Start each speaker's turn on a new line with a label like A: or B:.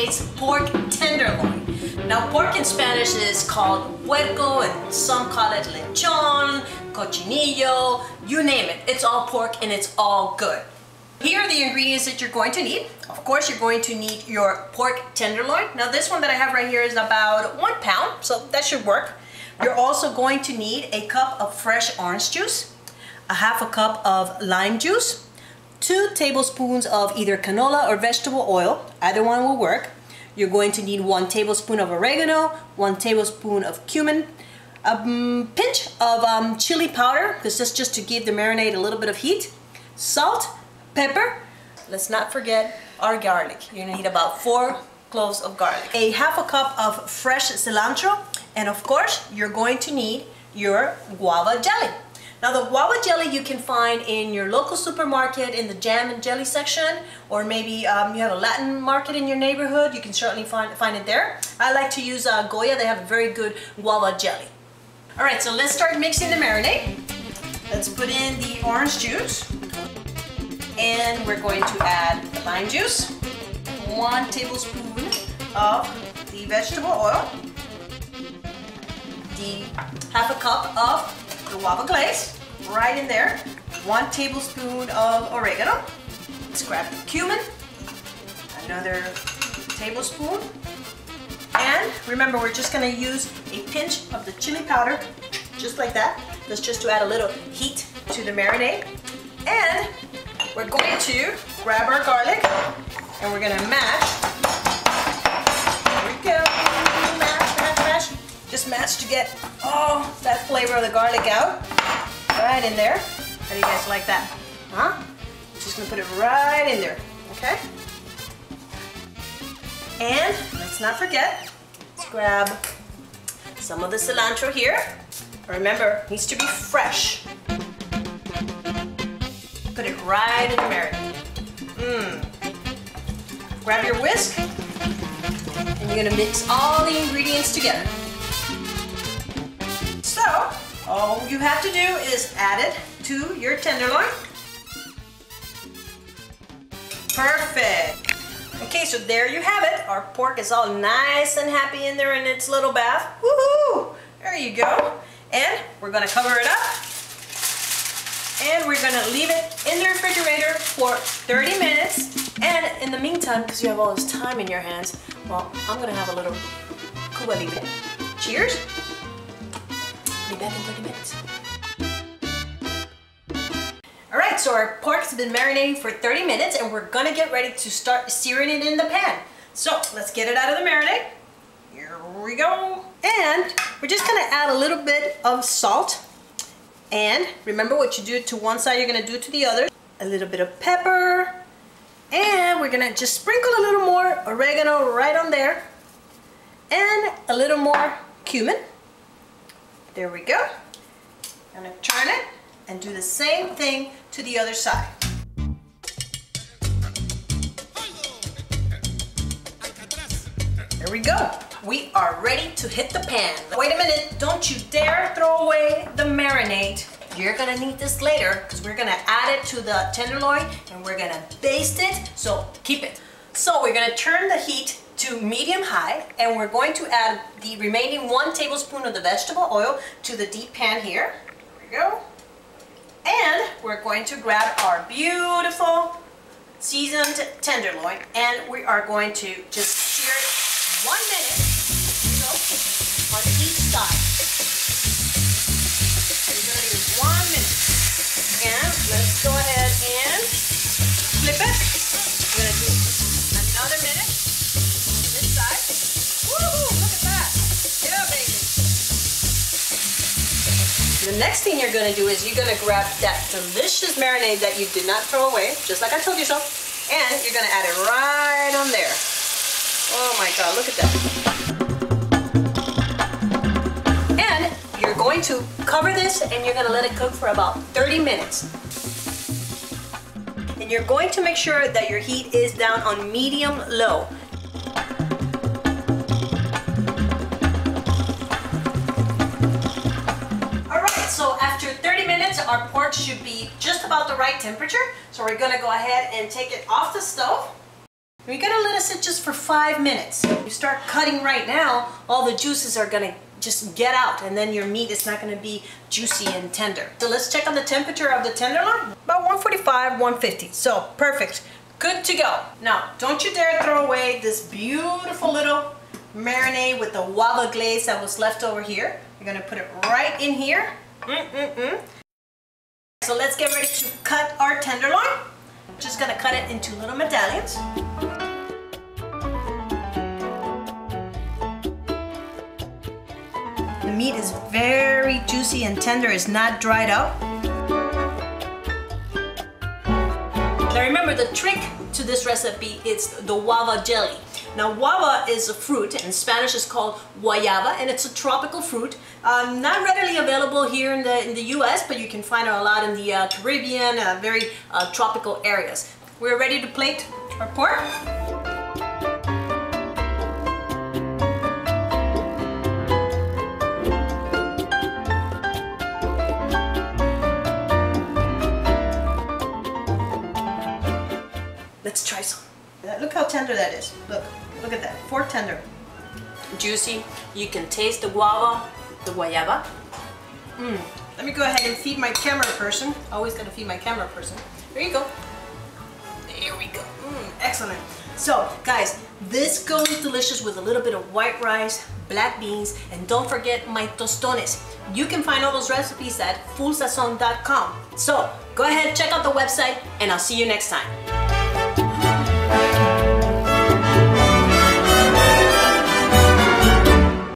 A: glazed pork tenderloin. Now pork in Spanish is called puerco and some call it lechon, cochinillo, you name it. It's all pork and it's all good. Here are the ingredients that you're going to need. Of course, you're going to need your pork tenderloin. Now this one that I have right here is about 1 pound, so that should work. You're also going to need a cup of fresh orange juice, a half a cup of lime juice, 2 tablespoons of either canola or vegetable oil, either one will work. You're going to need 1 tablespoon of oregano, 1 tablespoon of cumin, a pinch of chili powder, because that's just to give the marinade a little bit of heat, salt, pepper. Let's not forget our garlic. You're gonna need about 4 cloves of garlic, a half a cup of fresh cilantro, and of course you're going to need your guava jelly. Now the guava jelly you can find in your local supermarket in the jam and jelly section, or maybe you have a Latin market in your neighborhood. You can certainly find it there. I like to use Goya. They have a very good guava jelly. All right, so let's start mixing the marinade. Let's put in the orange juice. And we're going to add the lime juice, 1 tablespoon of the vegetable oil, the half a cup of the guava glaze, right in there, 1 tablespoon of oregano. Let's grab the cumin, another tablespoon, and remember we're just going to use a pinch of the chili powder, just like that. That's just to add a little heat to the marinade. And we're going to grab our garlic and we're going to mash. There we go. Mash, mash, mash. Just mash to get all that flavor of the garlic out. Right in there. How do you guys like that? Huh? Just going to put it right in there. Okay? And let's not forget, let's grab some of the cilantro here. Remember, it needs to be fresh. Put it right in the marinade. Grab your whisk, and you're gonna mix all the ingredients together. So, all you have to do is add it to your tenderloin. Perfect. Okay, so there you have it. Our pork is all nice and happy in there in its little bath. Woohoo! There you go. And we're gonna cover it up. And we're gonna leave it in the refrigerator for 30 minutes. And in the meantime, because you have all this time in your hands, well, I'm gonna have a little Cuba Libre. Cheers. Be back in 30 minutes. All right, so our pork's been marinating for 30 minutes and we're gonna get ready to start searing it in the pan. So let's get it out of the marinade. Here we go. And we're just gonna add a little bit of salt. And remember, what you do to one side, you're gonna do to the other. A little bit of pepper. And we're gonna just sprinkle a little more oregano right on there. And a little more cumin. There we go. I'm gonna turn it and do the same thing to the other side. There we go. We are ready to hit the pan. Wait a minute, don't you dare throw away the marinade. You're gonna need this later because we're gonna add it to the tenderloin and we're gonna baste it, so keep it. So we're gonna turn the heat to medium-high and we're going to add the remaining 1 tablespoon of the vegetable oil to the deep pan here. There we go. And we're going to grab our beautiful seasoned tenderloin and we are going to just sear it 1 minute. On each side. We're going to do 1 minute. And let's go ahead and flip it. We're going to do another minute on this side. Woohoo! Look at that. Yeah, baby. The next thing you're going to do is you're going to grab that delicious marinade that you did not throw away, just like I told you so, and you're going to add it right on there. Oh my God, look at that. You're going to cover this and you're going to let it cook for about 30 minutes. And you're going to make sure that your heat is down on medium-low. Alright, so after 30 minutes, our pork should be just about the right temperature. So we're going to go ahead and take it off the stove. You're gonna let it sit just for 5 minutes. You start cutting right now, all the juices are gonna just get out, and then your meat is not gonna be juicy and tender. So let's check on the temperature of the tenderloin. About 145, 150. So perfect, good to go. Now, don't you dare throw away this beautiful little marinade with the guava glaze that was left over here. You're gonna put it right in here. So let's get ready to cut our tenderloin. Just gonna cut it into little medallions. The meat is very juicy and tender, it's not dried out. Now remember, the trick to this recipe is the guava jelly. Now guava is a fruit, in Spanish it's called guayaba, and it's a tropical fruit. Not readily available here in the US, but you can find it a lot in the Caribbean, very tropical areas. We're ready to plate our pork. Let's try some. Look how tender that is. Look at that, fork tender. Juicy. You can taste the guava, the guayaba. Let me go ahead and feed my camera person. Always gotta feed my camera person. There you go. There we go. Excellent. So guys, this goes delicious with a little bit of white rice, black beans, and don't forget my tostones. You can find all those recipes at fullsazon.com. So go ahead, check out the website, and I'll see you next time.